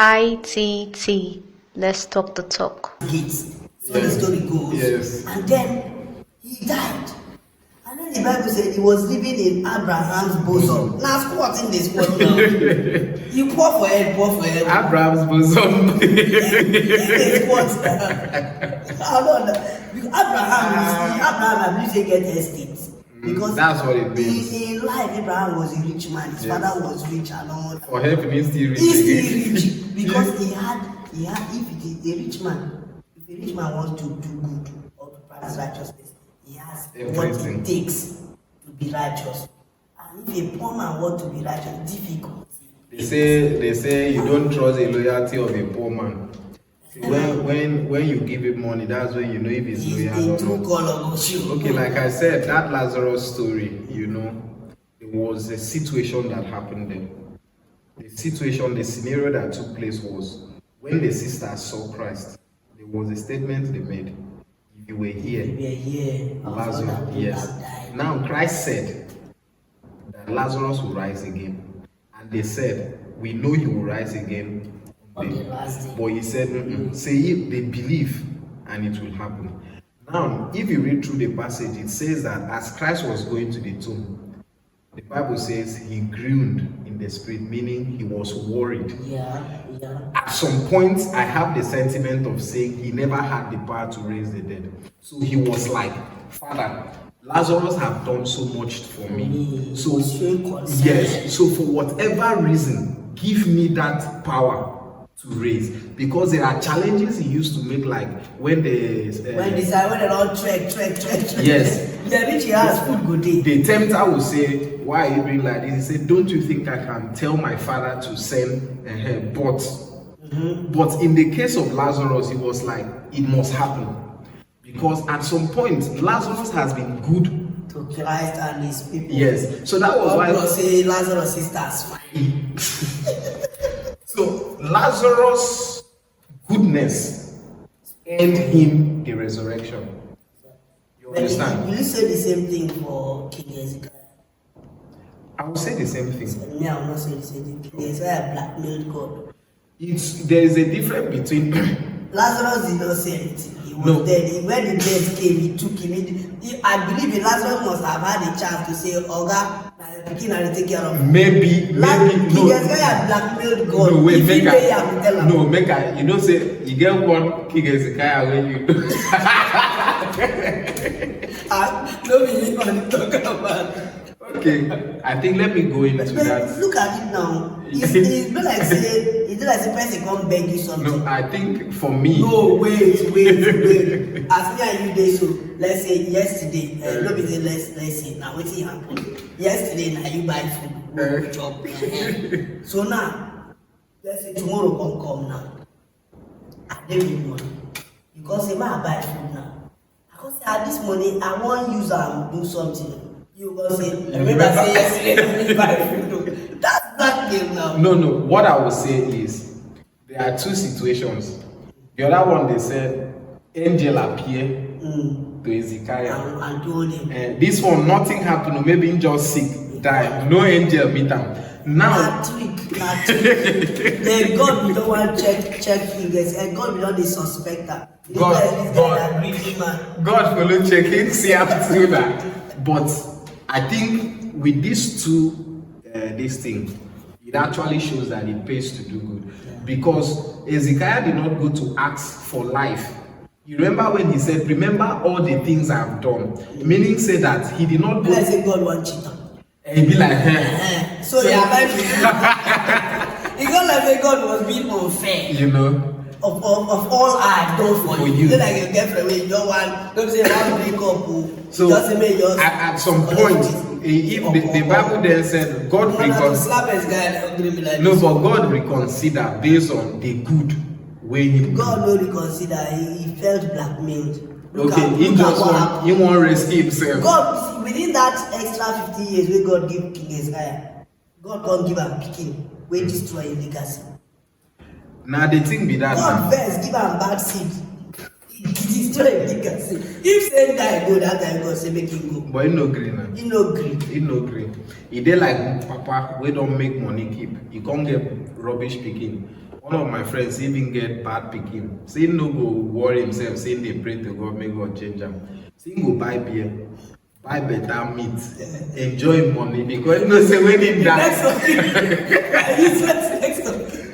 ITT. Let's talk the talk. Gates. So the story goes. Yes. And then he died. And then the Bible said he was living in Abraham's bosom. Now squatting this squat now. You pour for head, pour for head. Abraham's bosom. They squat now. Because Abraham, I believe they get estates. Because that's what it means. In life, Abraham was a rich man. His father was rich and all that. For him, he's still rich. He's still rich because he had. If it is a rich man wants to do good or to practice righteousness, he has what it takes to be righteous. And if a poor man wants to be righteous, difficult. They say you don't trust the loyalty of a poor man. When you give him money, that's when you know if he's loyal or not. Okay, like I said, that Lazarus story, there was a situation that happened there. The scenario that took place was when the sisters saw Christ, there was a statement they made. If you were here, Lazarus, yes. Now Christ said that Lazarus will rise again. And they said, we know he will rise again. But he said, say if they believe and it will happen. Now, if you read through the passage, it says that as Christ was going to the tomb, the Bible says he groaned in the spirit, meaning he was worried. Yeah. At some point, I have the sentiment of saying he never had the power to raise the dead. So he was like, Father, Lazarus have done so much for me. So yes, so for whatever reason, give me that power to raise, because there are challenges he used to make, like when they all trek. Yes. The rich has food good day. The tempter will say, why are you doing like this? He said, don't you think I can tell my father to send but in the case of Lazarus, it was like it must happen, because at some point Lazarus has been good to Christ and his people. Yes. So that was why say Lazarus sisters fine. So Lazarus' goodness earned him the resurrection. You understand? Will you say the same thing for King Hezekiah? I will say the same thing. Me, I will not say the same thing. King Hezekiah blackmailed God. There is a difference between Lazarus did not say anything. He was dead. When the death came, he took him. I believe Lazarus must have had a chance to say, Oga, King will take care of him. Maybe. King Hezekiah blackmailed God. No, wait, if you don't say you get one King Hezekiah when you do. No, we want to talk about. Okay, I think let me go into that. Look at it now. It's not like say person come beg you something. No, I think for me. No, wait. As me and you dey so, let's say yesterday, no be say let's say now wetin happen. Yesterday now you buy food, chop. So now, let's say tomorrow come now. I dey need money. Because say I buy food now. I go say this money I wan use am do something. You go say, remember say yesterday you buy food. That's that game now. No. What I will say is there are two situations. The other one they said angel appear to Hezekiah and told him. This one nothing happened. Maybe he just sick, die. No angel meet him. Now trick. Then God we don't want check fingers, and God we don't dey suspect that. God follow checking see after that. But I think with these two, this thing, it actually shows that it pays to do good. Because Hezekiah did not go to ask for life. You remember when he said, remember all the things I have done? Meaning say that he did not go. Let's say God want cheater. And he be like, hey. So yeah, it's not like say God was being unfair. Of all I done for you. It's like your girlfriend when you don't want, don't say one break up. So at some point, if the Bible then said God God reconsider based on the good way he God no reconsider, he felt blackmailed. He won't rescue himself. God within that extra 50 years where God give King Hezekiah, God can't give him picking, we destroy his legacy. Now the thing be that God first give him bad seed. Destroy his legacy. If same guy go, that guy go say make him go. But he no green now. He no green. He no green. He dey like Papa, we don't make money keep. He can't get rubbish picking. one of my friends even get bad picking. Say no go worry himself, saying they pray to God, make God change him. Say go buy beer, buy better meat, enjoy money because you know say when he die.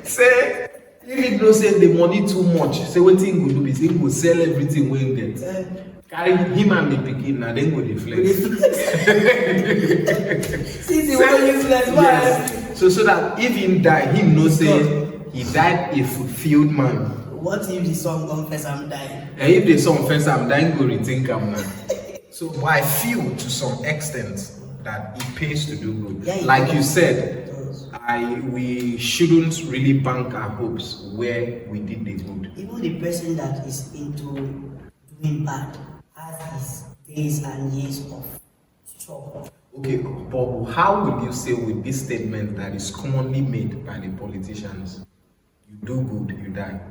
Say if you know say the money too much, say what thing go do is he go sell everything when he get. Carry him and the pikin and then go the flex. See the one useless one. Yes. So that if he die, him no say he died a fulfilled man. What if the son confess I'm dying? And if the son first I'm dying, go rethink him now. So I feel to some extent that it pays to do good. Yeah, like you said, we shouldn't really bank our hopes where we did the good. Even the person that is into doing bad has his days and years of struggle. Okay, but how will you say with this statement that is commonly made by the politicians? You do good, you die.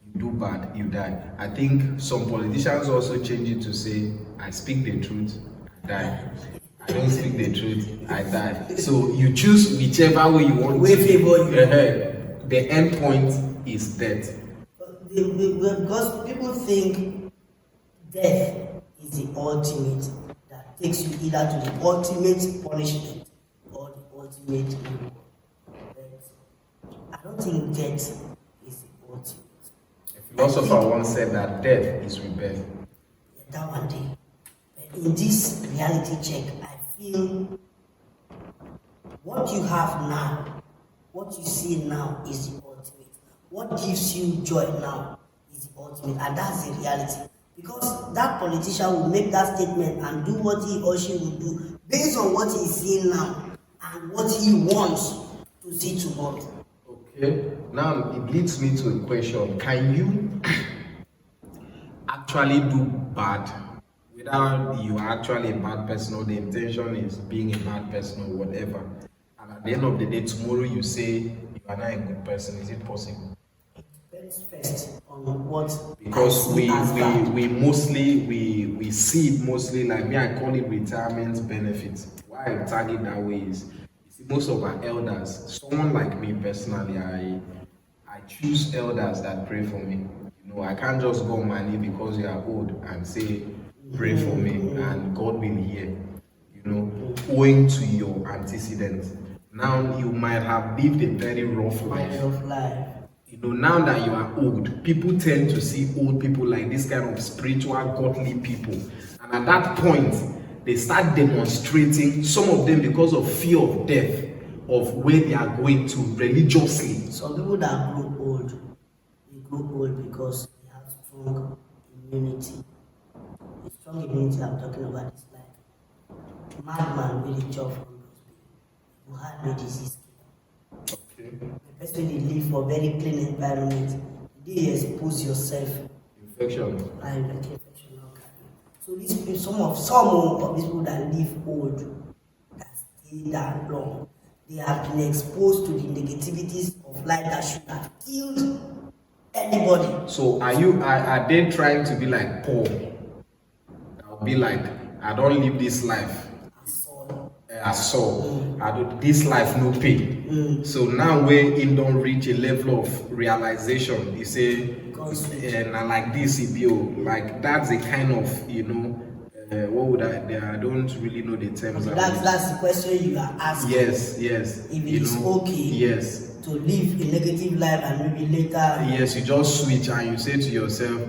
You do bad, you die. I think some politicians also change it to say, I speak the truth, I die. I don't speak the truth, I die. So you choose whichever way you want to. The end point is death. Because people think death is the ultimate that takes you either to the ultimate punishment or the ultimate reward. But I don't think death is the ultimate. A philosopher once said that death is rebellion. Yeah, that one day. But in this reality check, I feel what you have now, what you see now is the ultimate. What gives you joy now is the ultimate, and that's the reality. Because that politician will make that statement and do what he or she will do based on what he's seeing now and what he wants to see tomorrow. Okay, now it leads me to a question. Can you actually do bad without you are actually a bad person or the intention is being a bad person or whatever? And at the end of the day, tomorrow you say you are not a good person. Is it possible? First on what because we see it mostly like me. I call it retirement benefits. Why I tag it that way is you see most of our elders. Someone like me personally, I choose elders that pray for me. You know, I can't just go on my knee because you are old and say pray for me and God will hear. You know, owing to your antecedents. Now you might have lived a very rough life. You know, now that you are old, people tend to see old people like this kind of spiritual, godly people. And at that point, they start demonstrating, some of them because of fear of death, of where they are going to religiously. Some people that grow old, they grow old because they have strong immunity. The strong immunity I'm talking about is like madman really job from those people who had no disease. Okay. Especially they live for very clean environment. They expose yourself. Infection. So these people, some of these people that live old, that stay that long, they have been exposed to the negativities of life that should have killed anybody. So are they trying to be like Paul? I'll be like, I don't live this life. I saw this life no pay. So now when he don't reach a level of realization, he say, and like this, like that's a kind of, you know, what would I don't really know the terms. That's the question you are asking. Yes. If it is okay to live a negative life and maybe later. Yes, you just switch and you say to yourself,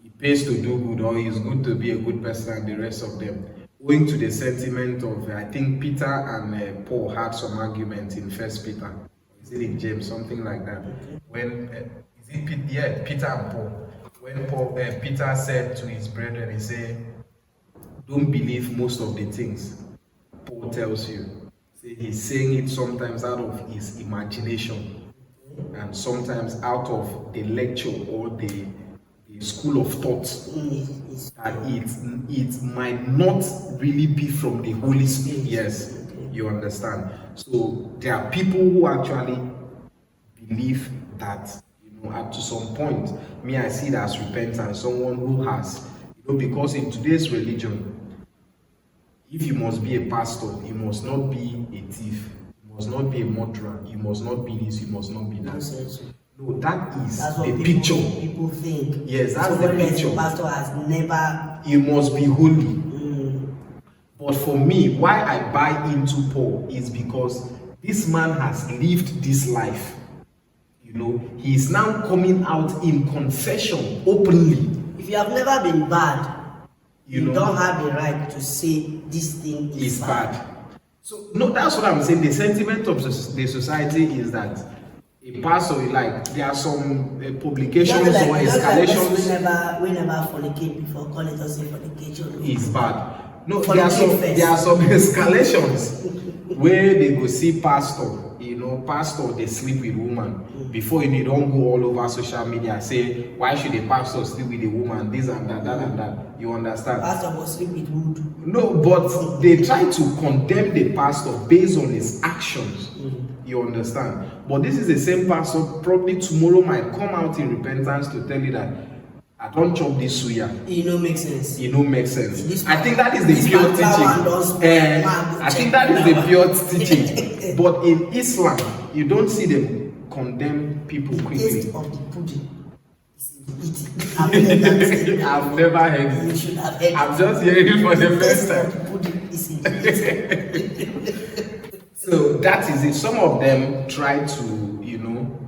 it pays to do good or it's good to be a good person and the rest of them. Going to the sentiment of, I think Peter and Paul had some argument in First Peter. Is it in James, something like that? Okay. When Peter and Paul. When Peter said to his brethren, he said, "Don't believe most of the things Paul tells you." He's saying it sometimes out of his imagination, and sometimes out of the lecture or the school of thought, and it might not really be from the Holy Spirit. Yes, you understand. So there are people who actually believe that, you know, up to some point, I see it as repentance. Someone who has, you know, because in today's religion, if you must be a pastor, you must not be a thief. You must not be a murderer, you must not be this, you must not be that. Nonsense. No, that's what the picture. People think. Yes, that's the Somebody picture. The pastor has never. You must be holy. But for me, why I buy into Paul is because this man has lived this life. You know, he is now coming out in confession openly. If you have never been bad, you know, don't have the right to say this thing is bad. So no, that's what I'm saying. The sentiment of the society is that a pastor, like, there are some publications or escalations. Like we never fornicate before. Call it as a fornication. Is bad. No, there are some escalations where they go see pastor. You know, pastor they sleep with woman. Before you don't go all over social media say why should a pastor sleep with a woman? This and that, that and that. You understand? Pastor will sleep with wood. No, but they try to condemn the pastor based on his actions. You understand? But this is the same pastor probably tomorrow might come out in repentance to tell you that I don't chop this suya. It don't make sense. It don't make sense. I think that is the pure teaching. I think that is the pure teaching. But in Islam, you don't see them condemn people quickly. The taste of the pudding is in eating. I've never heard it. You should have heard it. I'm just hearing it for the first The time. taste of the pudding is in eating. So that is it. Some of them try to, you know,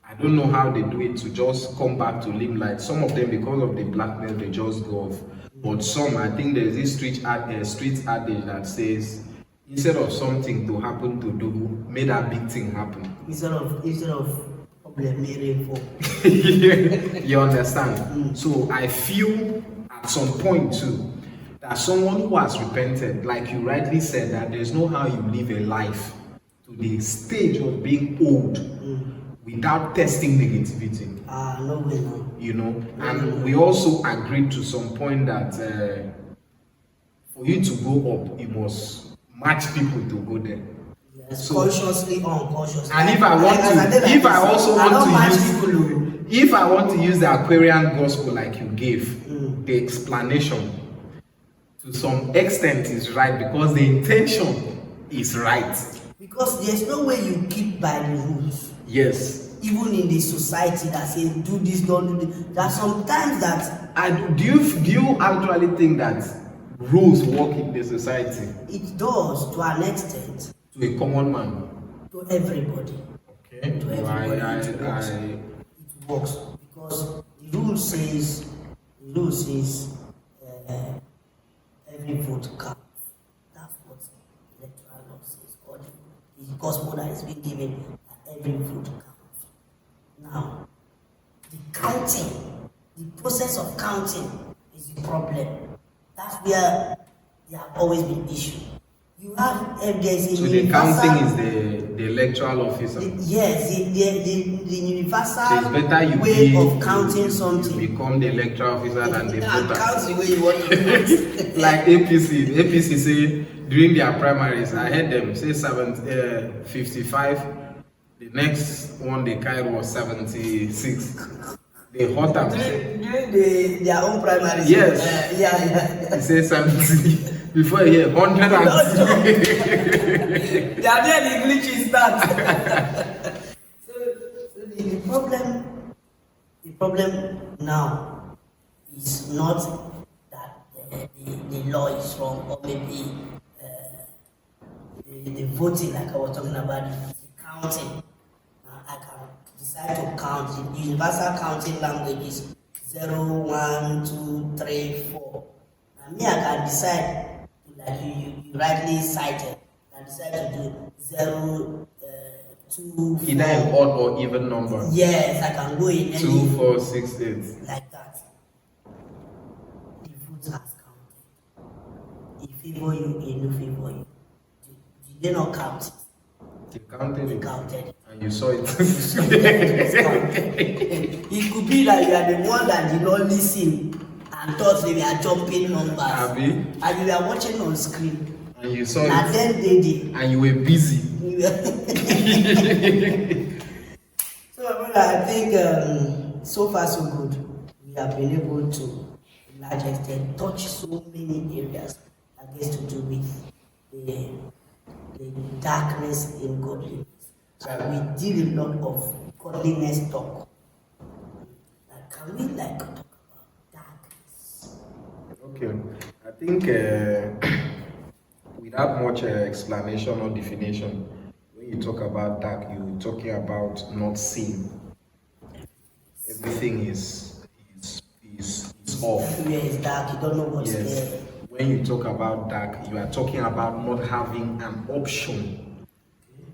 I don't know how they do it to just come back to limelight. Some of them, because of the blackness, they just go off. But some, I think there's this street adage that says, instead of something to happen to do, make that big thing happen. Instead of problem rainfall. You understand? So I feel at some point too that someone who has repented, like you rightly said, that there's no how you live a life to the stage of being old without testing negativity. No way, no. You know, and we also agreed to some point that for you to go up, you must match people to go there. Yes, so, consciously or unconsciously. And if I want to use the Aquarian gospel like you gave, the explanation to some extent is right because the intention is right. Because there's no way you keep by the rules. Yes. Even in the society that says do this, don't do this. There are sometimes that do you actually think that rules work in the society? It does to an extent. To a common man. To everybody. Okay. To everybody. It works because the rule says every vote counts. That's what electoral law says. Or the gospel that is being given that every vote counts. Now, the process of counting is the problem. That's where there have always been issues. You have so the counting is the electoral officer. The universal so it's better you way of counting something. You become the electoral officer than the voter. Count the way you want to do it. Like APC say during their primaries, I heard them say 55. The next one they carried was 76. They hot up. During their own primaries. Yes. Yeah. He said 70. Before you hear 100 and they are there, the glitches start. so the problem now is not that the law is wrong or maybe the voting like I was talking about, the counting. I can decide to count. The universal counting language is 0, 1, 2, 3, 4. And me, I can decide, like you rightly cited, I decide to do 0, 2, 4. Either an odd or even number. Yes, I can go in 2, 4, 6, 8. like that. The vote has counted. It favor you, it no favor you. Did they not count it? They counted it. Counted. And you saw it. It could be that you are the one that did not listen and thought they were jumping numbers. Abi? And you were watching on screen. And you saw and it. Then they did. And you were busy. So I think so far so good. We have been able to, a large extent, touch so many areas that gets to do with the the darkness in godliness. And we did a lot of godliness talk. Like, can we like talk about darkness? Okay, I think without much explanation or definition, when you talk about dark, you're talking about not seeing. Everything is off. Everywhere is dark, you don't know what's there. When you talk about dark, you are talking about not having an option.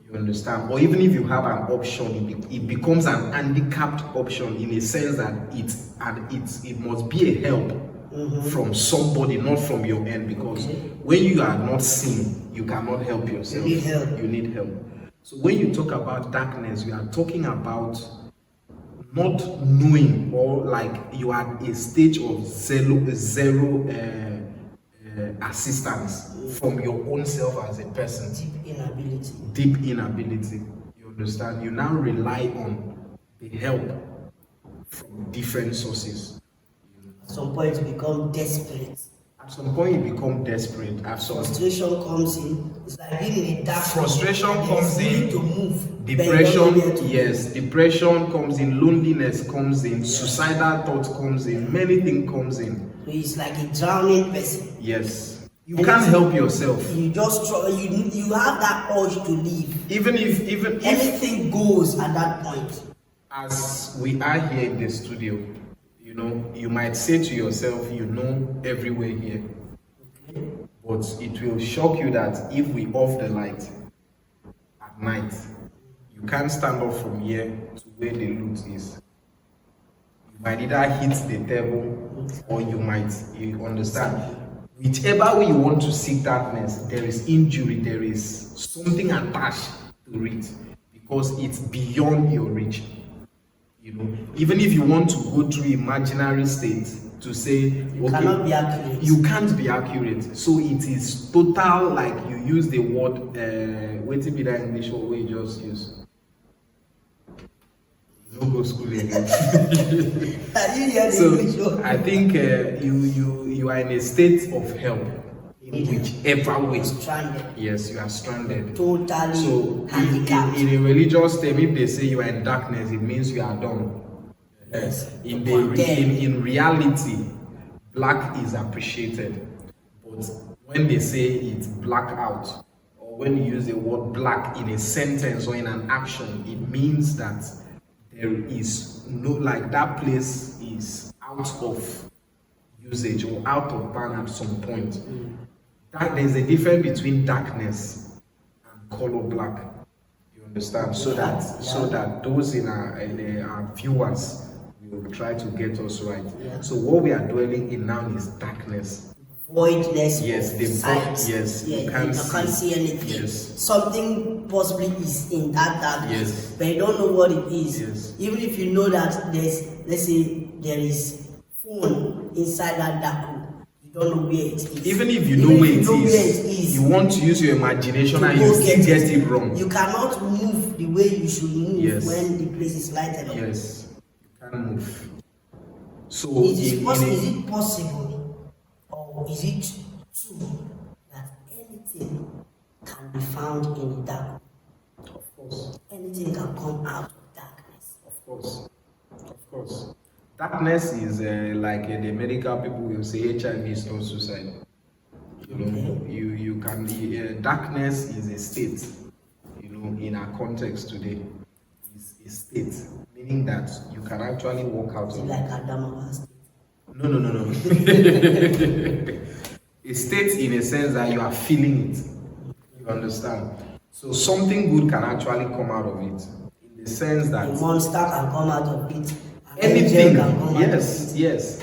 You understand? Or even if you have an option, it becomes an handicapped option in a sense that it must be a help from somebody, not from your end. Because when you are not seen, you cannot help yourself. You need help. You need help. So when you talk about darkness, you are talking about not knowing, or like you are at a stage of zero assistance from your own self as a person. Deep inability. You understand? You now rely on the help from different sources. At some point you become desperate. At some point you become desperate. Frustration comes in. It's like being in a dark. Frustration comes in. To move. Depression, yes. Depression comes in. Loneliness comes in. Suicidal thoughts comes in. Many things comes in. So it's like a drowning person. Yes. You can't help yourself. You just try. You have that urge to leave. Even if anything goes at that point. As we are here in the studio, you might say to yourself, everywhere here. Okay. But it will shock you that if we off the light at night, you can't stand up from here to where the loot is. You might either hit the table, or you understand. Whichever way you want to seek darkness, there is injury, there is something attached to it, because it's beyond your reach. Even if you want to go through imaginary states to say, you cannot be accurate. You can't be accurate. So it is total, like you use the word, wait be that English or we just use. No go school again. So I think you are in a state of help in whichever way. Stranded. Yes, you are stranded. Totally so handicapped. In a religious term, if they say you are in darkness, it means you are done. Yes. In reality, black is appreciated. But when they say it's blackout, or when you use the word black in a sentence or in an action, it means that there is no, like that place is out of usage or out of ban at some point. There's a difference between darkness and color black. You understand? So that those in our viewers will try to get us right. Yeah. So what we are dwelling in now is darkness. Voidness. Yes, the void. Yes, you can't see anything. Yes. Something possibly is in that darkness, yes, but you don't know what it is. Yes. Even if you know that let's say there is phone inside that dark room, you don't know where it is. Even if you know where it is, you want to use your imagination and you still get it wrong. You cannot move the way you should move. Yes. When the place is lighted up. Yes, you can't move. So is it possible? Or is it true that anything can be found in the dark? Of course. Anything can come out of darkness. Of course. Darkness is like the medical people will say HIV is not suicide. You can darkness is a state. In our context today, is a state, meaning that you can actually walk out of it. Like Adam state. No. A state in a sense that you are feeling it. You understand? So something good can actually come out of it. In the sense that a monster can come out of it. Anything can come out of it. Yes.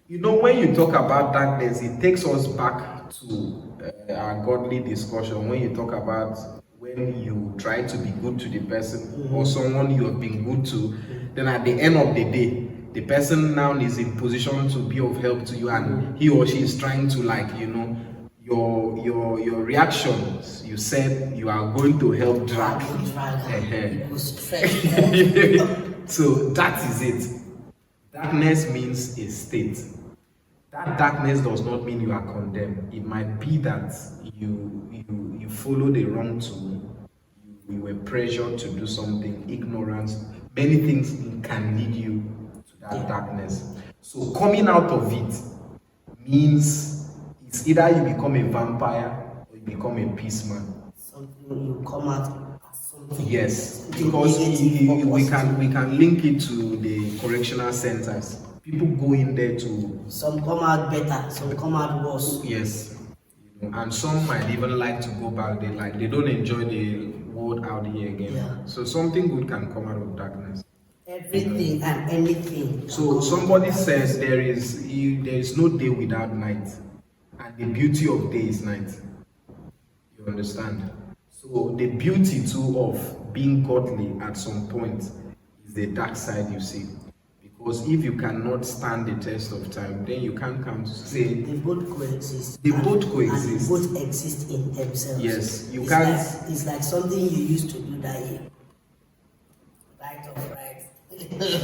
When you talk about darkness, it takes us back to our godly discussion. When you talk about when you try to be good to the person or someone you have been good to, then at the end of the day, the person now is in position to be of help to you, and he or she is trying to your reactions. You said you are going to help drag. So that is it. Darkness means a state. that darkness does not mean you are condemned. It might be that you followed the wrong tool, you were pressured to do something, ignorance, many things can lead you to that darkness. So coming out of it means it's either you become a vampire or you become a peaceman. Something you come out as something. Yes, because we can link it to the correctional centers. People go in there to... Some come out better, some come out worse. Yes, and some might even like to go back. They don't enjoy the world out here again. Yeah. So something good can come out of darkness. Everything and anything. So somebody says there is no day without night, and the beauty of day is night. You understand? So the beauty too of being godly at some point is the dark side you see. Because if you cannot stand the test of time, then you can't come to say they both coexist. They both coexist. And they both exist in themselves. Yes, you it's can't. It's like something you used to do that year. Right of right,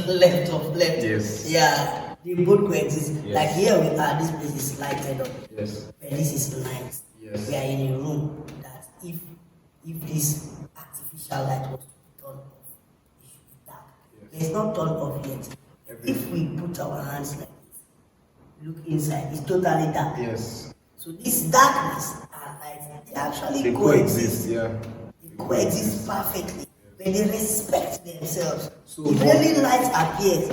left of left. Yes. Yeah, they both coexist. Yes. Like here we are. This place is lighted up. Yes. But this is night. Yes. We are in a room that if this artificial light was to be turned off, it should be dark. Yes. It's not turned off yet. If we put our hands like this, look inside, it's totally dark. Yes. So this darkness and light, they actually coexist. Yeah. They coexist perfectly. When they respect themselves. So if really light appears,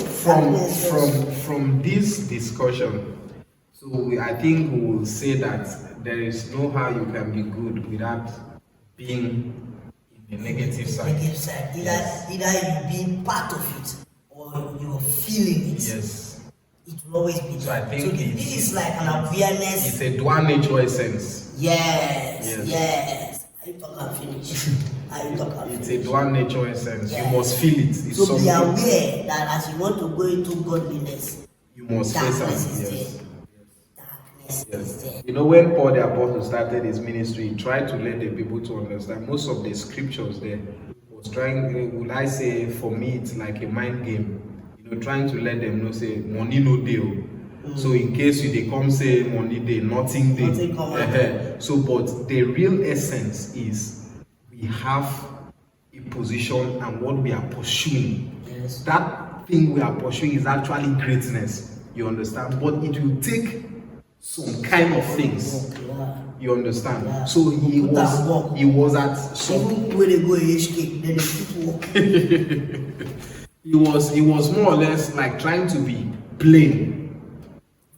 from this discussion, so I think we will say that there is no how you can be good without being in the negative side. Negative side. Either you be part of it or you're feeling it. Yes. It will always be. So I think so this is like an awareness. It's a dual nature essence. Yes. Are you talking finish? It's a dual nature essence. Yes. You must feel it. It's so something. Be aware that as you want to go into godliness, you must face it. Yes. Darkness is there. You know, when Paul the Apostle started his ministry, he tried to let the people to understand most of the scriptures there. Was trying, would I say, for me, it's like a mind game. You know, trying to let them know, say, money no deal. So in case they come say money day, nothing day. So, but the real essence is we have a position and what we are pursuing. Yes. That thing we are pursuing is actually greatness. You understand? But it will take some kind of things. Yeah. You understand? Yeah. So he was at some. Even when they go HK, then they keep walking. He was more or less like trying to be plain.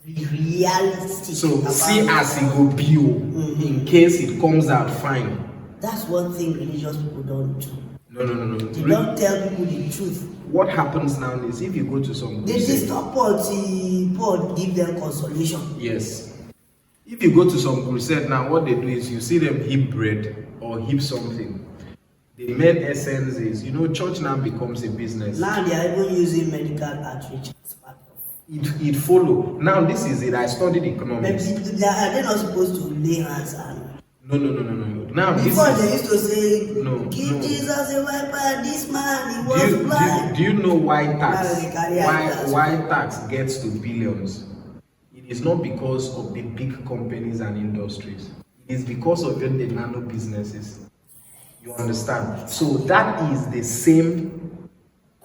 Realistic. So see as it go be in case it comes out fine. That's one thing religious people don't do. No. They don't tell people the truth. What happens now is if you go to some they stop Paul give them consolation. Yes. If you go to some crusade now, what they do is you see them heap bread or heap something. The main essence is, you know, church now becomes a business. Now they are even using medical outreach as part of it follow. Now this is it. I studied economics. Are they not supposed to lay hands on? No. Now before they used to say, give Jesus a wiper, this man, he was blind. Do you know why tax gets to billions? It is not because of the big companies and industries. It is because of the nano businesses. You understand? So that is the same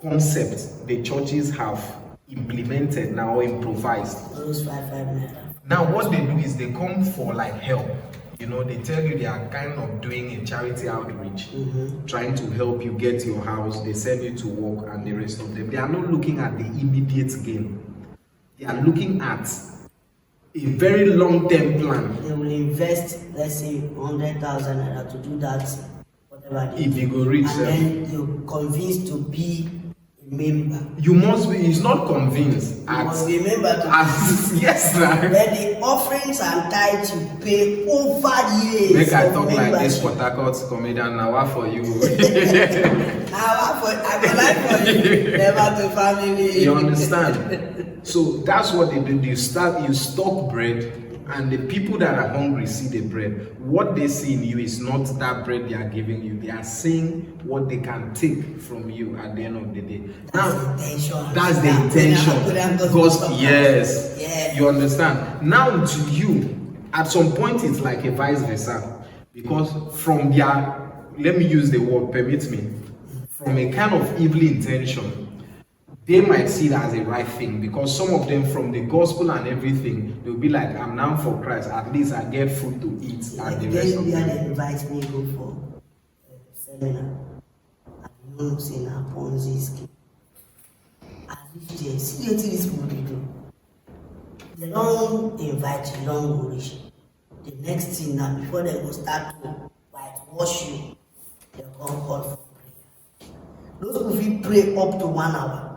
concept the churches have implemented now or improvised. Those 5 naira. Now what they do is they come for like help. You know, they tell you they are kind of doing a charity outreach, trying to help you get your house. They send you to work and the rest of them. They are not looking at the immediate gain. They are looking at a very long-term plan. They will invest, let's say, 100,000 naira to do that, whatever. If you go reach, and then you're convinced to be a member. You must be. He's not convinced. You must be a member to yes, sir. When the offerings and tithes you pay over years. Make I talk like this Port Harcourt comedian. Now what for you? I go like for you. Never to family. You understand? So that's what they do. You stock bread and the people that are hungry see the bread. What they see in you is not that bread they are giving you. They are seeing what they can take from you at the end of the day. That's the intention. That's the intention. Gospel, yes. Yeah. You understand? Now to you, at some point it's like a vice versa. Because from their, let me use the word, permit me, from a kind of evil intention, they might see it as a right thing, because some of them from the gospel and everything, they'll be like, I'm now for Christ, at least I get food to eat and the rest of them. They invite me to go for seminar. I know saying a Ponzi scheme. As if they see what these people do. They don't invite you, don't go rich. The next thing now, before they go start to whitewash you, they'll come call for prayer. Those people pray up to 1 hour.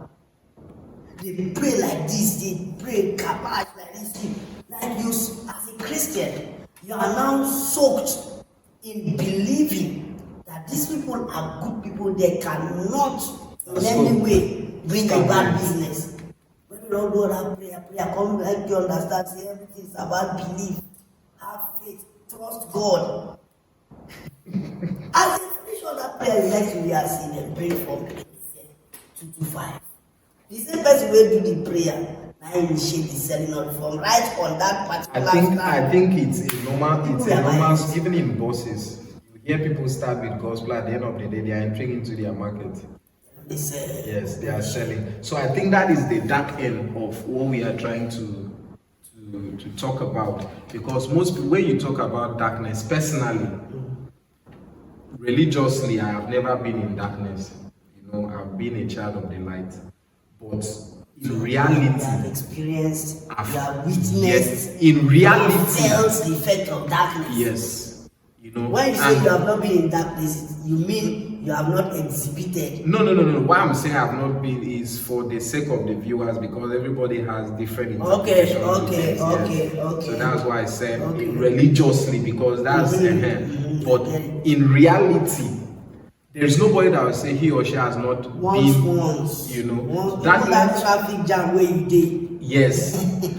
They pray like this, they pray kabash like this. Like you, as a Christian, you are now soaked in believing that these people are good people. They cannot in any way bring a bad business. When you don't do that prayer, come help you understand. See, everything is about belief. Have faith, trust God. As a finish all that prayer, you like to be seeing them pray from 2 to 5. The same person will do the prayer. Now initiate the selling of the form right on that particular. I think it's a normal. Even in bosses, you hear people start with gospel. At the end of the day, they are entering into their market. Yes, they are selling. So I think that is the dark end of what we are trying to talk about. Because most people, when you talk about darkness, personally, religiously, I have never been in darkness. You know, I've been a child of the light. But in reality, you have experienced, you have witnessed, yes, in reality, felt the effect of darkness. Yes, you know. When you say you have not been in darkness, you mean you have not exhibited. No. Why I'm saying I have not been is for the sake of the viewers, because everybody has different interpretations. Okay. So that's why I said religiously, because that's but in reality, there's nobody that will say he or she has not been, you know, that traffic jam where you did. Yes,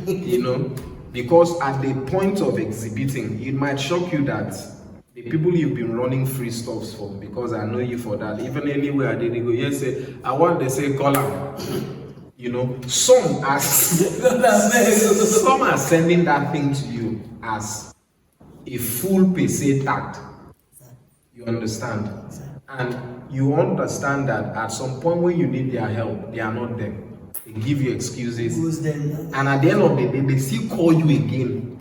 you know, because at the point of exhibiting, it might shock you that the people you've been running free stuffs for, because I know you for that. Even anywhere they go, yes, say I want they say call out. You know, some are sending that thing to you as a full PC tact. You understand? And you understand that at some point when you need their help, they are not there. They give you excuses. And at the end of the day, they still call you again.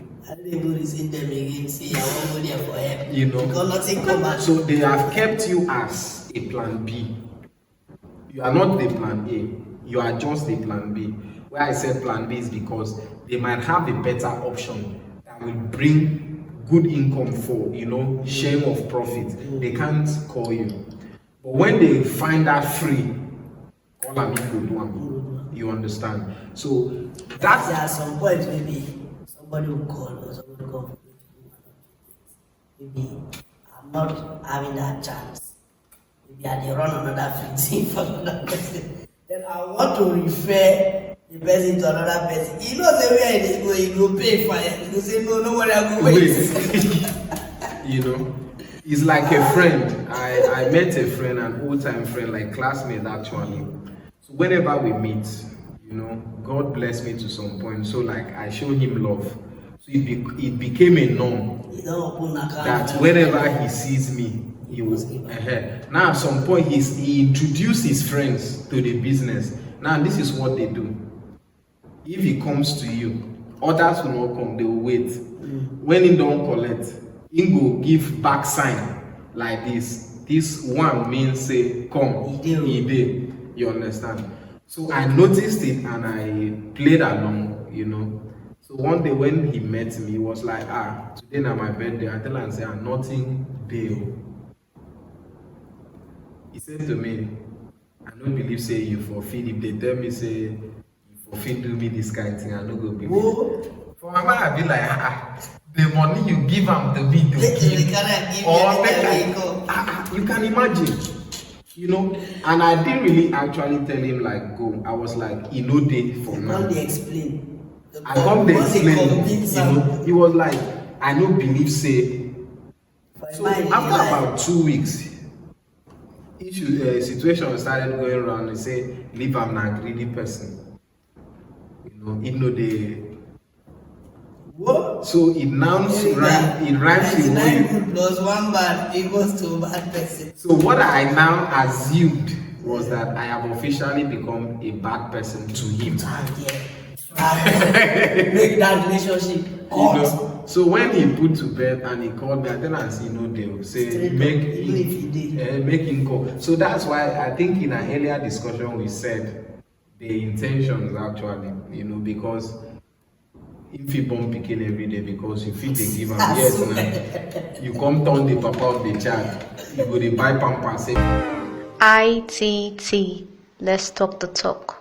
You know, so they have kept you as a plan B. You are not the plan A. You are just the plan B. Where I said plan B is because they might have a better option that will bring good income for, you know, share of profit. They can't call you. But when they find that free, call them good one. You understand? So that's at some point maybe somebody will call or somebody will call. Maybe I'm not having that chance. Maybe I dey run another free thing for another person. Then I want to refer the person to another person. He knows where it is going, he go pay for it. He go say, no, nobody will wait. You know, it's like a friend. I met a friend, an old-time friend, like classmate actually. So whenever we meet, you know, God bless me to some point. So like I show him love. So it became a norm that whenever he sees me, he was ahead. Now at some point he introduced his friends to the business. Now this is what they do. If he comes to you, others will not come, they will wait. When he don't collect, he will give back sign like this. This one means say, come, he did. You understand? So I noticed it and I played along, you know. So one day when he met me, he was like, today na my birthday. I tell him, say, nothing deal. He said to me, I don't believe say you forfeit. If they tell me say you forfeit do me this kind of thing, I don't go believe. For my mind, I be like, the money you give them to me to give, or you can imagine, you know. And I didn't really actually tell him like go. I was like, no day for now. How they explain? I come dey explain. He was like, I no believe say. So after about 2 weeks, situation started going around. They say, leave am na greedy person. It no dey. What? So it now rhymes with 99 good plus 1 bad equals to a bad person. So what I now assumed was that I have officially become a bad person to him. Make that relationship hot. So when he put to bed and he called me, I tell him, see, no deal. Say make him call. So that's why I think in an earlier discussion we said the intentions actually, because if you bump picking every day because you feel they give him yes now, you come turn the papa of the child, you go to buy pampers. ITT. Let's talk the talk.